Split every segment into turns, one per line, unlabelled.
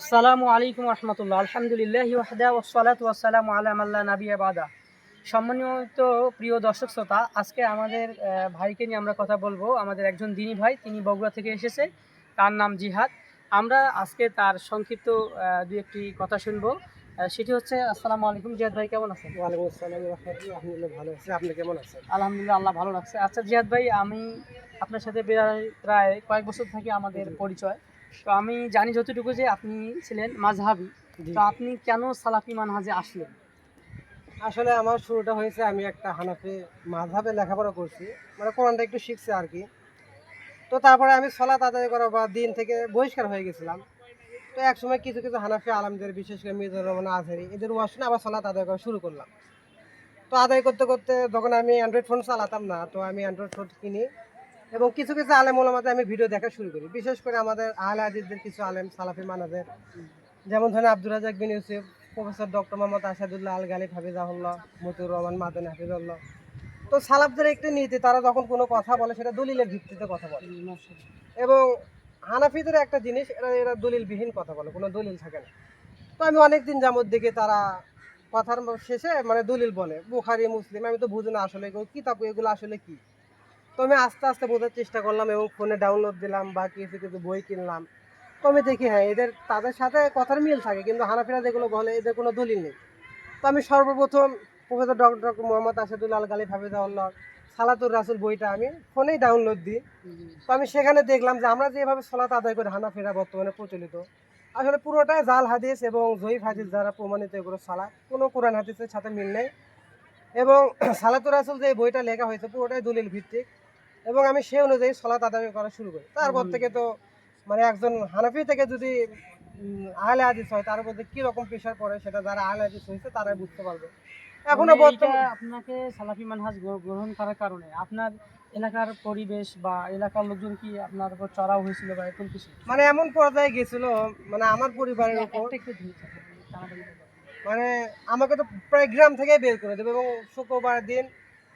আসসালামু আলাইকুম রহমতুল্লাহ। আলহামদুলিল্লাহ ওয়াহদা ওয়াসসালাতু ওয়াসসালামু আলা মান লা নাবিয়্যা বাদা। সম্মানিত প্রিয় দর্শক শ্রোতা, আজকে আমাদের ভাইকে নিয়ে আমরা কথা বলবো। আমাদের একজন দিনী ভাই, তিনি বগুড়া থেকে এসেছে, তার নাম জিহাদ। আমরা আজকে তার সংক্ষিপ্ত দু একটি কথা শুনবো। সেটি হচ্ছে, আসসালামু আলাইকুম জিহাদ ভাই, কেমন আছেন?
ওয়ালাইকুম আসসালাম রাহমাতুল্লাহ। আলহামদুলিল্লাহ ভালো আছি। আপনি কেমন আছেন?
আলহামদুলিল্লাহ, আল্লাহ ভালো রাখছে। আচ্ছা জিহাদ ভাই, আমি আপনার সাথে প্রায় কয়েক বছর থেকে আমাদের
জি,
পরিচয়। তো আমি জানি যতটুকু যে আপনি ছিলেন মাযহাবী।
জি।
তো আপনি কেন সালাফি মানহাজে আসলেন?
আসলে আমার শুরুটা হয়েছে, আমি একটা হানাফি মাযহাবে লেখাপড়া করছি। মানে কোরআনটা একটু শিখছি আরকি। তো তারপরে আমি সলাত আদায় করা বা দিন থেকে বহিষ্কার হয়ে গেছিলাম। তো একসময় কিছু হানাফি আলেমদের, বিশেষ করে মিজানুর রহমান আজহারী, এদের ওয়াজ শুনে আবার সলাত আদায় করা শুরু করলাম। তো আদায় করতে যখন আমি অ্যান্ড্রয়েড ফোন চালাতাম না, তো আমি অ্যান্ড্রয়েড ফোন কিনি এবং কিছু আলেম ওলামাদের আমি ভিডিও দেখা শুরু করি। বিশেষ করে আমাদের আহলে হাদিসদের কিছু আলেম, সালাফি মানহাজের, যেমন ধরেন আব্দুর রাজ্জাক বিন ইউসুফ, প্রফেসর ডক্টর মোহাম্মদ আসাদুল্লাহ আল গালিব হাফিজাহুল্লাহ, মতিউর রহমান মাদানী হাফিজাহুল্লাহ। তো সালাফদের একটা নীতি, তারা যখন কোনো কথা বলে সেটা দলিলের ভিত্তিতে কথা বলে। এবং হানাফিদের একটা জিনিস, এরা দলিলবিহীন কথা বলে, কোনো দলিল থাকে না। তো আমি অনেকদিন যাবত দেখি তারা কথার শেষে মানে দলিল বলে, বুখারী মুসলিম। আমি তো বুঝি না আসলে এগুলো কিতাব, এগুলো আসলে কি। তো আমি আস্তে আস্তে বোঝার চেষ্টা করলাম এবং ফোনে ডাউনলোড দিলাম বা কিছু বই কিনলাম। তো আমি দেখি হ্যাঁ, তাদের সাথে কথার মিল থাকে, কিন্তু হানাফিরা যেগুলো বলে এদের কোনো দলিল নেই। তো আমি সর্বপ্রথম প্রফেসর ডক্টর মোহাম্মদ আসাদুল্লাহ আল গালিব হাফিজাহুল্লাহ সালাতুর রাসুল বইটা আমি ফোনেই ডাউনলোড দিই। তো আমি সেখানে দেখলাম যে আমরা যেভাবে সলাত আদায় করি হানাফিরা বর্তমানে প্রচলিত, আসলে পুরোটাই জাল হাদিস এবং জয়ীফ হাদিস দ্বারা প্রমাণিত। এগুলো সালাত কোনো কোরআন হাদিসের সাথে মিল নেই। এবং সালাতুর রাসুল যে বইটা লেখা হয়েছে পুরোটাই দলিল ভিত্তিক। এবং আমি সেই অনুযায়ী সলাত আদায় করা শুরু করি। তারপর থেকে তো মানে একজন হানাফি থেকে যদি আহলে হাদিস হয়, তার মধ্যে কি রকম প্রেশার পড়ে সেটা যারা আহলে হাদিস হয়েছে তারাই বুঝতে পারবে।
মানে
এখনো
এইটা
বর্তমান
আপনাকে সালাফি মানহাজ গ্রহণ করার কারণে আপনার এলাকার পরিবেশ বা এলাকার লোকজন কি আপনার উপর চড়াও হয়েছিল বা এরকম কিছু?
মানে এমন পর্যায়ে গেছিল, মানে আমার পরিবারের উপর,
একটা একটু ধীরে থাকুন, টানাটানি করবেন না।
মানে আমাকে তো প্রায় গ্রাম থেকেই বের করে দেবে এবং শুক্রবার দিন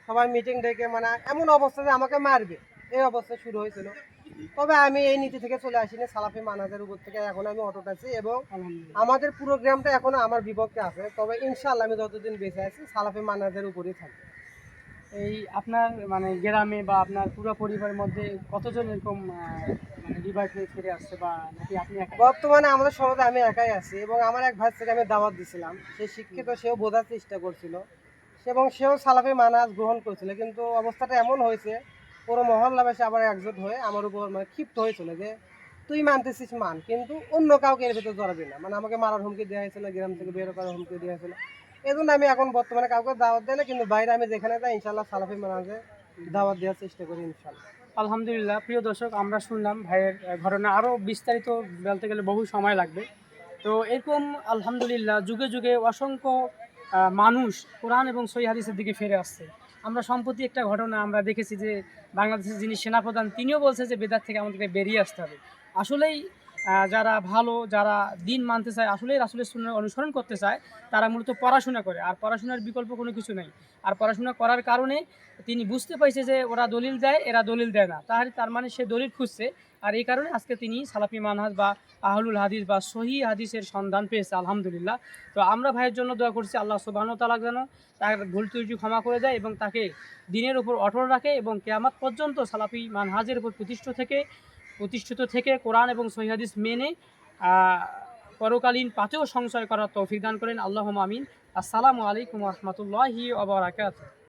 সবাই মিটিং ডেকে মানে এমন অবস্থা যে আমাকে মারবে, এই অবস্থা শুরু হয়েছিল। তবে আমি এই নীতি থেকে চলে আসিনি, সালাফি মানহাজের উপর থেকে এখন আমি অটুট আছি এবং
আলহামদুলিল্লাহ।
আমাদের পুরো গ্রামটা এখনো আমার বিপক্ষে আছে। তবে ইনশাআল্লাহ আমি যতদিন বেঁচে আছি সালাফি মানহাজের উপরই থাকবে।
এই আপনার মানে গ্রামে বা আপনার পুরো পরিবারের মধ্যে কতজন এরকম মানে রিভাইভ হয়ে ফিরে আসছে, বা নাকি আপনি একা?
বর্তমানে আমাদের সমাজে আমি একাই আছি এবং আমার এক ভাই থেকে আমি দাওয়াত দিছিলাম। সে শিক্ষিত, সেও বোঝার চেষ্টা করছিল এবং সেও সালাফি মানহাজ গ্রহণ করছিল, কিন্তু অবস্থাটা এমন হয়েছে পুরো মহল্লাবাসী আবার একজোট হয়ে আমার উপর মানে ক্ষিপ্ত হয়েছিল যে তুই মানতেছিস মান, কিন্তু অন্য কাউকে এর ভিতরে জড়াবি না। মানে আমাকে মারার হুমকি দেওয়া হয়েছিল, গ্রাম থেকে বের করার হুমকি দেওয়া হয়েছিল। এই জন্য আমি এখন বর্তমানে কাউকে দাওয়াত দেয় না, কিন্তু বাইরে আমি যেখানে যাই ইনশাল্লাহ সালাফি মানহাজে দাওয়াত দেওয়ার চেষ্টা করি ইনশাল্লাহ।
আলহামদুলিল্লাহ। প্রিয় দর্শক, আমরা শুনলাম ভাইয়ের ঘটনা। আরও বিস্তারিত বলতে গেলে বহু সময় লাগবে। তো এরকম আলহামদুলিল্লাহ যুগে যুগে অসংখ্য মানুষ কোরআন এবং সহিহ হাদিসের দিকে ফিরে আসছে। আমরা সম্প্রতি একটা ঘটনা আমরা দেখেছি যে বাংলাদেশের যিনি সেনাপ্রধান, তিনিও বলছে যে বেদাত থেকে আমাদেরকে বেরিয়ে আসতে হবে। আসলেই যারা ভালো, যারা দিন মানতে চায়, আসলেই রাসূলের সুন্নাহ অনুসরণ করতে চায়, তারা মূলত পড়াশোনা করে। আর পড়াশোনার বিকল্প কোনো কিছু নেই। আর পড়াশোনা করার কারণে তিনি বুঝতে পারছে যে ওরা দলিল দেয়, এরা দলিল দেয় না। তার মানে সে দলিল খুঁজছে। আর এই কারণে আজকে তিনি সালাফি মানহাজ বা আহলুল হাদিস বা সহিহ হাদিসের সন্ধান পেয়েছে, আলহামদুলিল্লাহ। তো আমরা ভাইয়ের জন্য দোয়া করছি, আল্লাহ সুবহানাহু ওয়া তাআলা যেন তার ভুল ত্রুটি ক্ষমা করে দেয় এবং তাকে দিনের উপর অটল রাখে এবং কিয়ামত পর্যন্ত সালাফি মানহাজের উপর প্রতিষ্ঠিত থেকে কোরআন এবং সহিহ হাদিস মেনে পরকালীন পাতেও সংশয় করার তৌফিক দান করেন। আল্লাহুম্মা আমিন। আসসালামু আলাইকুম ওয়া রাহমাতুল্লাহি ওয়া বারাকাতুহু।